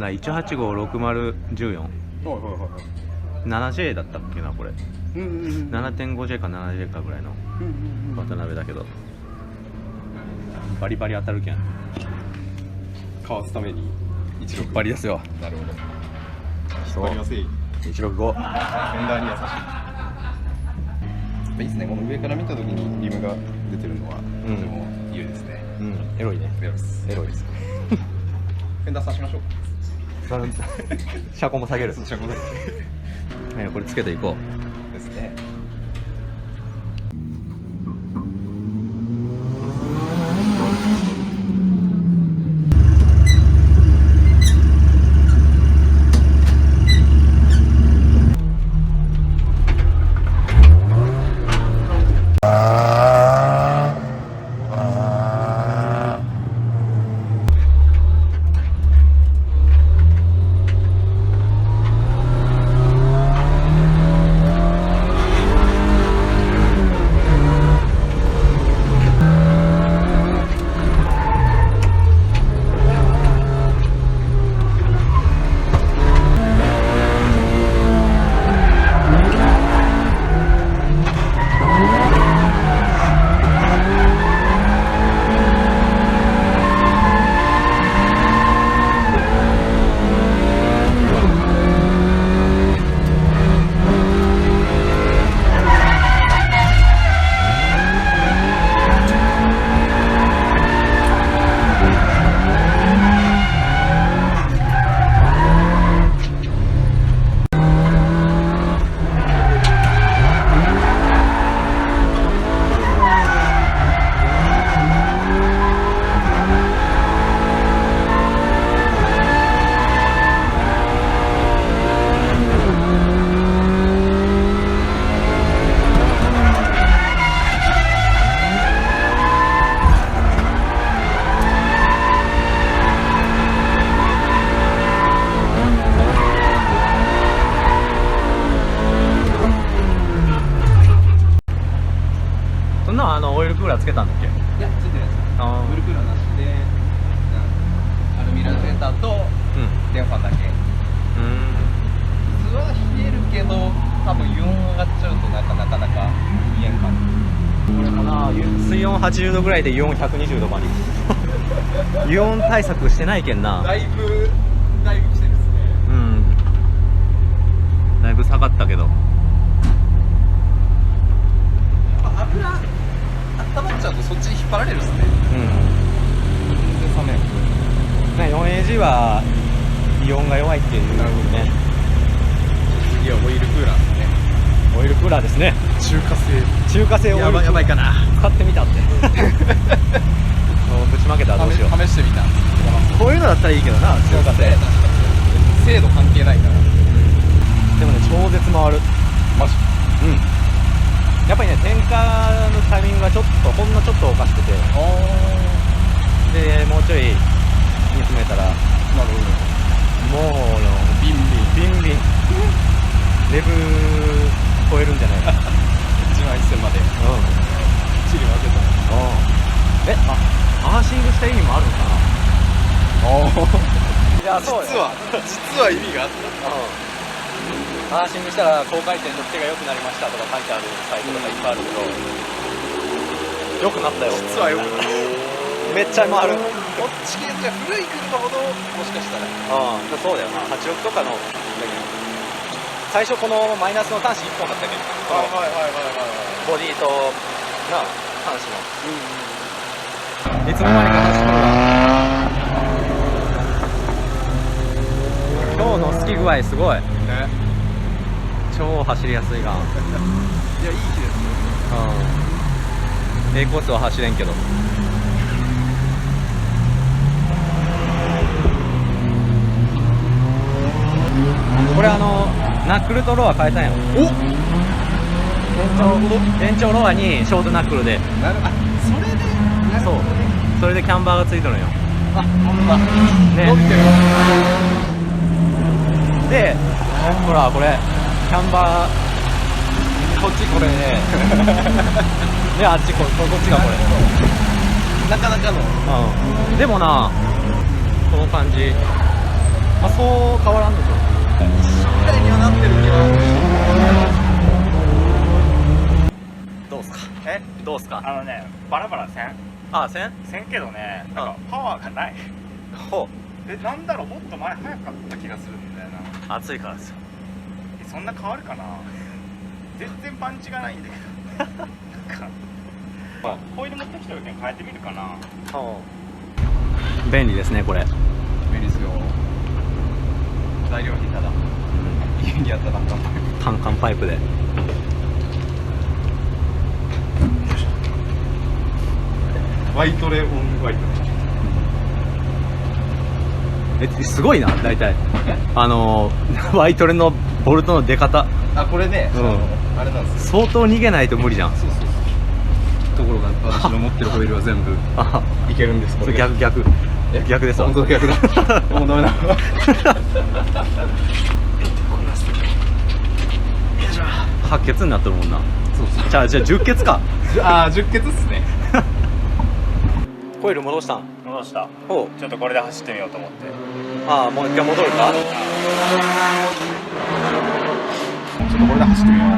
だ 1856014 7J だったっけなこれ、7.5J か 7J かぐらいの渡辺だけど、バリバリ当たるけんかわすために引っ張り出すよ。なるほど。そう引っ張りやすい。165。フェンダーに優しい。いいですね。この上から見たときにリムが出てるのはとてもいいですね。うん、エロいね。エロいです。エロいです。フェンダー刺しましょう。車高も下げる。車高だけこれつけていこう。ですね。オイルクーラーつけたんだっけ？いや、ついてないです。オイルクーラーなしで、アルミラジェーターと電ファンだけ。水は冷えるけど、多分油温上がっちゃうとなかなか冷えん感じ。これかな、水温80度ぐらいで油温120度まで油温対策してないけんな。だいぶ来てるっすね。だいぶ下がったけど、油温まっちゃうとそっちに引っ張られるっすね。で冷める。 4AG はイオンが弱いっていうね。次はオイルクーラーですね。オイルクーラーですね。中華製オイルクーラーやばいかな。使ってみたってぶちまけたらどうしよう。試してみた。こういうのだったらいいけどな、中華製。精度関係ないから。でもね、超絶回る。マジ。やっぱりね、点火のタイミングがちょっとほんのちょっとおかしくて、でもうちょい煮詰めたら、なるほど。もうビンビンレブ超えるんじゃないか。1万1000までチリ混ぜた。アーシングした意味もあるのかな。いや、そうよ。実は意味があった。アーシングしたら高回転の手が良くなりましたとか書いてあるサイトとかいっぱいあるけど、良くなったよ。実は良くなった。めっちゃ回る。こっち系じゃ古い車ほどもしかしたら。そうだよな。86とかの最初このマイナスの端子1本だったけど、ボディとな端子の、いつの間にか走ってるわ。今日の好き具合すごいね。超走りやすいが。いや、いい日ですよ。A コースは走れんけど。これナックルとロア変えたんやろ。延長ロアにショートナックルで。それでキャンバーがついてるのよ。ほんまね。伸びてる。で、ほらこれキャンバーこっちこれねであっちこっちがこれ。なかなかの。でもな、この感じ。あ、そう変わらんでしょ。一緒ぐらいにはなってる気は。どうすか。どうすか。バラバラせんあ、せんけどね、なんかパワーがない。ほなんだろう、もっと前早かった気がするんだよな。う。暑いからですよ。そんな変わるかな。全然パンチがないんだけど。なんかホイール持ってきた時に変えてみるかな。便利ですね、これ。便利ですよ。材料費ただ。家にあったなんかカンカンパイプで。ワイトレオンワイトレ。すごいな、大体。ワイトレのボルトの出方。あ、これね、あれなんですよ。相当逃げないと無理じゃん。そうそうそう。ところが私の持ってるホイールは全部いけるんです。これ逆ですわ。本当逆だ。もうダメだ。白血になってるもんな。そうそう。じゃあ10血か。ああ、10血っすね。コイル戻したん。戻した。ほう。ちょっとこれで走ってみようと思って。ああ、もう一回戻るか。ちょっとこれで走ってみよう。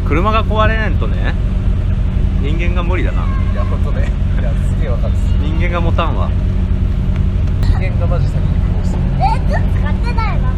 車が壊れないとね、人間が無理だな。いや、ほんとね。いや、すげえわかるっす。人間が持たんわ。人間がマジ先に苦労する。ずっと使ってないの。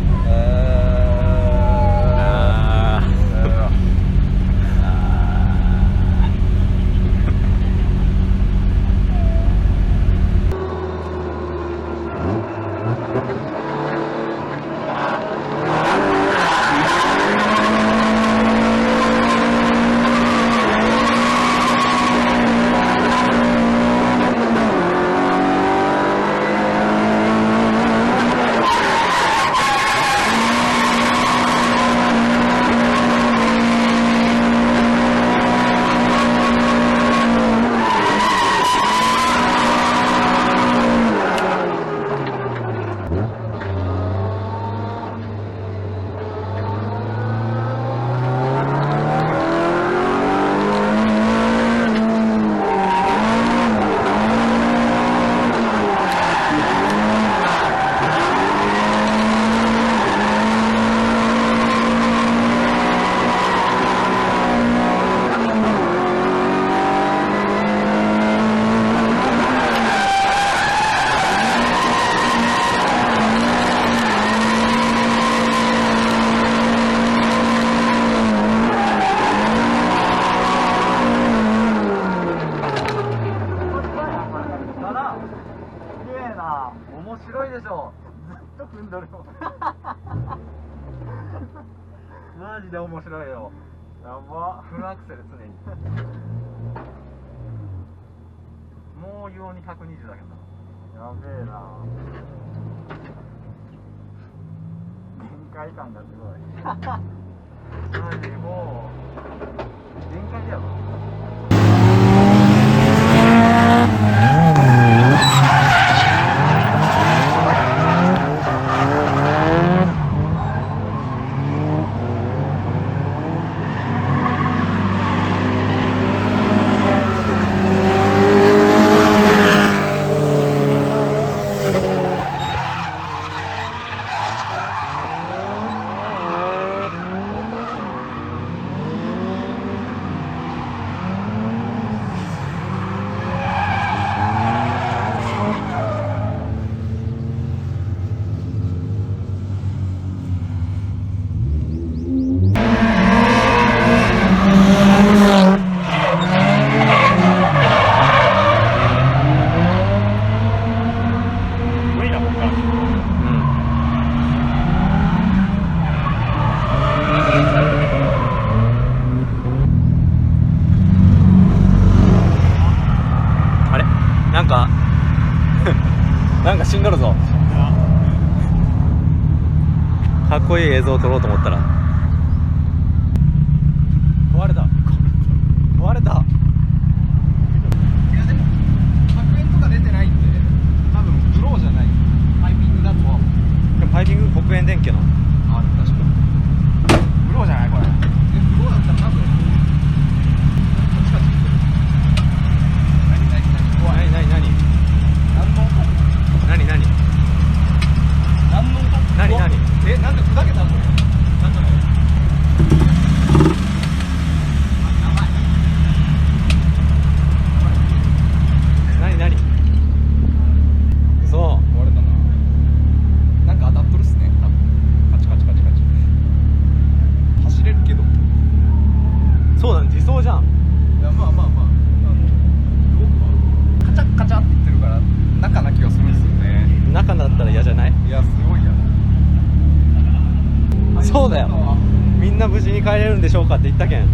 でしょ。ずっと組んどるよ。マジで面白いよ。やば。フルアクセル常に。もう用に120だけど。やべえな。限界感がすごい。マジもう限界だよ。なんか死んどるぞ。かっこいい映像を撮ろうと思ったら壊れた。壊れた。いやでも白煙とか出てないんで多分ブローじゃないパイピングだとは思う。パイピング黒煙電気のあ、確かにブローじゃないこれ。ブローだったら多分何え、なんで砕けたのこれ。なんだろう。何そう壊れたな。なんか当たっとるっすね。多分カチカチカチカチ。走れるけど。そうなん、自走じゃん。いやまあ動くわ。カチャカチャって言ってるから中な気がするんですよね。中だったら嫌じゃない？いやすごい嫌だ。そうだよ。みんな無事に帰れるんでしょうかって言ったけん。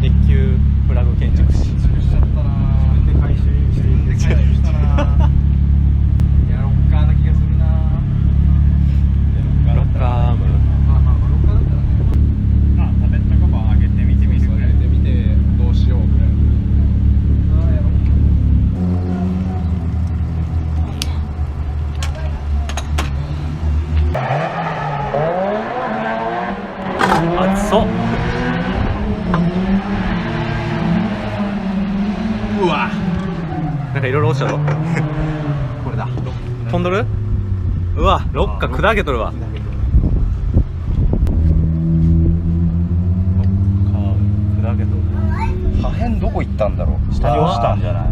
鉄球プラグ建築士。しちゃったな。自分で回収したな。いやロッカーな気がするな。ロッカーム。まあロッカーだったらね。パペットカバー上げてみてみるぐらい。上げてみてどうしようぐらい。やろう。熱そう。うわ。なんかいろいろ落ちたぞ。これだ。飛んどる？うわ、ロッカー砕けとるわ。砕けとる。破片どこ行ったんだろう。下に落ちたんじゃない。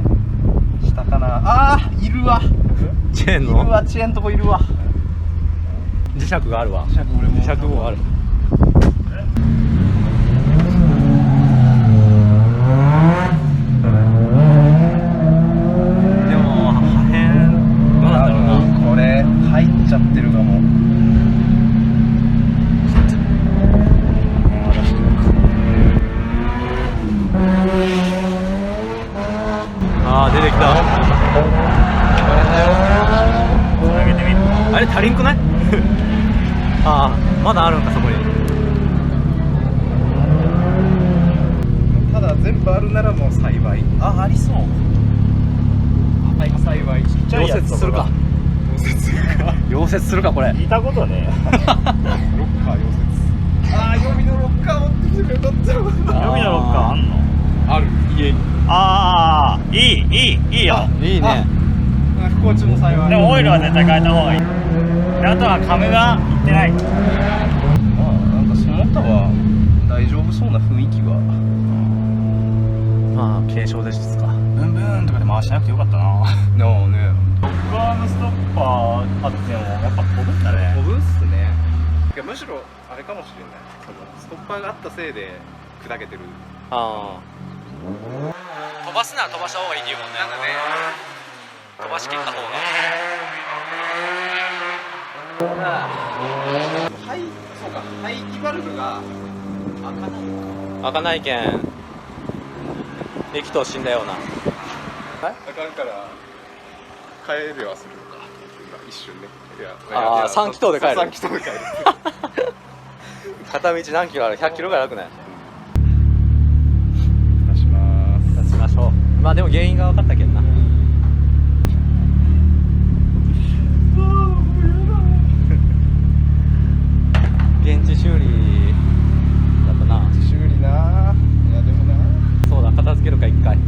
下かな。あーいるわ。チェーンいるのわチェーンとこいるわ。磁石があるわ。磁石俺も磁石もある。でも破片どうなんだろうな。これ入っちゃってるかも。あー出てきた。あれ足りんくない？ああまだあるんかそこに。ただ全部あるならもう幸い。ありそう。幸い。ちっちゃいやつと溶接するか。溶接するかこれ。聞いたことね。ロッカー溶接。あー予備のロッカー持ってきてくれとったよ。予備のロッカーあんの？ある家に。ああいいよ。いいね。不幸中の幸い。でもオイルは絶対変えた方がいい。であとはカムがいってない。まあなんかその他は大丈夫そうな雰囲気は。まあ軽症ですか。ブンブンとかで回しなくてよかったな。なあね。トップアームストッパーあってもやっぱ飛ぶんだね。飛ぶっすね。いやむしろあれかもしれない。そのストッパーがあったせいで砕けてる。ああ飛ばすなら飛ばした方がいいって言うもんね。なんかね。飛ばし切った方がそうか、排気バルブが開かないのか。開かないけん生きと死んだような。開かんから帰れはするのか。一瞬ね。ああ、3気筒で帰る。3気筒で帰る。片道何キロある？100キロぐらい楽ね。出します。出しましょう。まあでも原因が分かったけんな。現地修理だったな。修理な。いやでもな。そうだ、片付けるか一回。